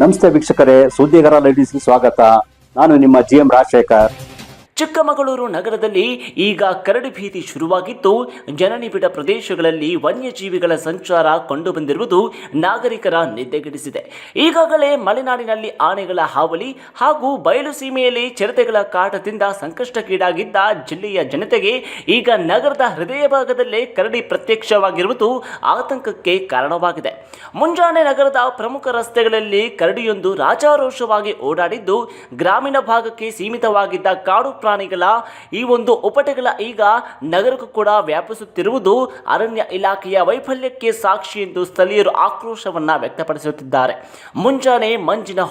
ನಮಸ್ತೆ ವೀಕ್ಷಕರೇ, ಸುದ್ದಿಗಾರ ಲೇಡೀಸ್ಗೆ ಸ್ವಾಗತ. ನಾನು ನಿಮ್ಮ GM ರಾಜಶೇಖರ್. ಚಿಕ್ಕಮಗಳೂರು ನಗರದಲ್ಲಿ ಈಗ ಕರಡಿ ಭೀತಿ ಶುರುವಾಗಿದ್ದು, ಜನನಿಬಿಡ ಪ್ರದೇಶಗಳಲ್ಲಿ ವನ್ಯಜೀವಿಗಳ ಸಂಚಾರ ಕಂಡುಬಂದಿರುವುದು ನಾಗರಿಕರ ನಿದ್ದೆಗೆಡಿಸಿದೆ. ಈಗಾಗಲೇ ಮಲೆನಾಡಿನಲ್ಲಿ ಆನೆಗಳ ಹಾವಳಿ ಹಾಗೂ ಬಯಲು ಸೀಮೆಯಲ್ಲಿ ಚಿರತೆಗಳ ಕಾಟದಿಂದ ಸಂಕಷ್ಟಕ್ಕೀಡಾಗಿದ್ದ ಜಿಲ್ಲೆಯ ಜನತೆಗೆ ಈಗ ನಗರದ ಹೃದಯ ಭಾಗದಲ್ಲೇ ಕರಡಿ ಪ್ರತ್ಯಕ್ಷವಾಗಿರುವುದು ಆತಂಕಕ್ಕೆ ಕಾರಣವಾಗಿದೆ. ಮುಂಜಾನೆ ನಗರದ ಪ್ರಮುಖ ರಸ್ತೆಗಳಲ್ಲಿ ಕರಡಿಯೊಂದು ರಾಜಾರೋಷವಾಗಿ ಓಡಾಡಿದ್ದು, ಗ್ರಾಮೀಣ ಭಾಗಕ್ಕೆ ಸೀಮಿತವಾಗಿದ್ದ ಕಾಡು ಪ್ರಾಣಿಗಳ ಈ ಒಂದು ಉಪಟಳ ಈಗ ನಗರಕ್ಕೂ ಕೂಡ ವ್ಯಾಪಿಸುತ್ತಿರುವುದು ಅರಣ್ಯ ಇಲಾಖೆಯ ವೈಫಲ್ಯಕ್ಕೆ ಸಾಕ್ಷಿ ಎಂದು ಸ್ಥಳೀಯರು ಆಕ್ರೋಶವನ್ನ ವ್ಯಕ್ತಪಡಿಸುತ್ತಿದ್ದಾರೆ. ಮುಂಜಾನೆ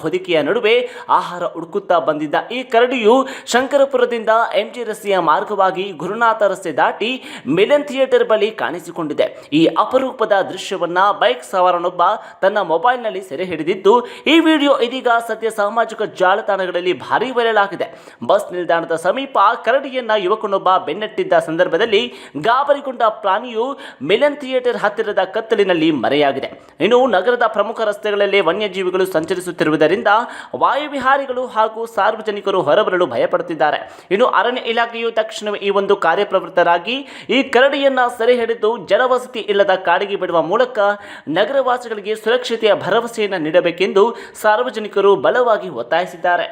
ಹೊದಿಕೆಯ ನಡುವೆ ಆಹಾರ ಹುಡುಕುತ್ತಾ ಬಂದಿದ್ದ ಈ ಕರಡಿಯು ಶಂಕರಪುರದಿಂದ MG ರಸ್ತೆಯ ಮಾರ್ಗವಾಗಿ ಗುರುನಾಥ ರಸ್ತೆ ದಾಟಿ ಮಿಲನ್ ಥಿಯೇಟರ್ ಬಳಿ ಕಾಣಿಸಿಕೊಂಡಿದೆ. ಈ ಅಪರೂಪದ ದೃಶ್ಯವನ್ನ ಬೈಕ್ ಸವಾರನೊಬ್ಬ ತನ್ನ ಮೊಬೈಲ್ನಲ್ಲಿ ಸೆರೆ ಹಿಡಿದಿದ್ದು, ಈ ವಿಡಿಯೋ ಇದೀಗ ಸದ್ಯ ಸಾಮಾಜಿಕ ಜಾಲತಾಣಗಳಲ್ಲಿ ಭಾರೀ ವೈರಲ್ ಆಗಿದೆ. ಬಸ್ ನಿಲ್ದಾಣದ ಸಮೀಪ ಕರಡಿಯನ್ನ ಯುವಕನೊಬ್ಬ ಬೆನ್ನಟ್ಟಿದ್ದ ಸಂದರ್ಭದಲ್ಲಿ ಗಾಬರಿಗೊಂಡ ಪ್ರಾಣಿಯು ಮಿಲನ್ ಥಿಯೇಟರ್ ಹತ್ತಿರದ ಕತ್ತಲಿನಲ್ಲಿ ಮರೆಯಾಗಿದೆ. ಇನ್ನು ನಗರದ ಪ್ರಮುಖ ರಸ್ತೆಗಳಲ್ಲಿ ವನ್ಯಜೀವಿಗಳು ಸಂಚರಿಸುತ್ತಿರುವುದರಿಂದ ವಾಯುವಿಹಾರಿಗಳು ಹಾಗೂ ಸಾರ್ವಜನಿಕರು ಹೊರಬರಲು ಭಯಪಡುತ್ತಿದ್ದಾರೆ. ಇನ್ನು ಅರಣ್ಯ ಇಲಾಖೆಯು ತಕ್ಷಣವೇ ಈ ಒಂದು ಕಾರ್ಯಪ್ರವೃತ್ತರಾಗಿ ಈ ಕರಡಿಯನ್ನ ಸೆರೆ ಹಿಡಿದು ಜನವಸತಿ ಇಲ್ಲದ ಕಾಡಿಗೆ ಬಿಡುವ ಮೂಲಕ ನಗರವಾಸಿಗಳಿಗೆ ಸುರಕ್ಷತೆಯ ಭರವಸೆಯನ್ನು ನೀಡಬೇಕೆಂದು ಸಾರ್ವಜನಿಕರು ಬಲವಾಗಿ ಒತ್ತಾಯಿಸಿದ್ದಾರೆ.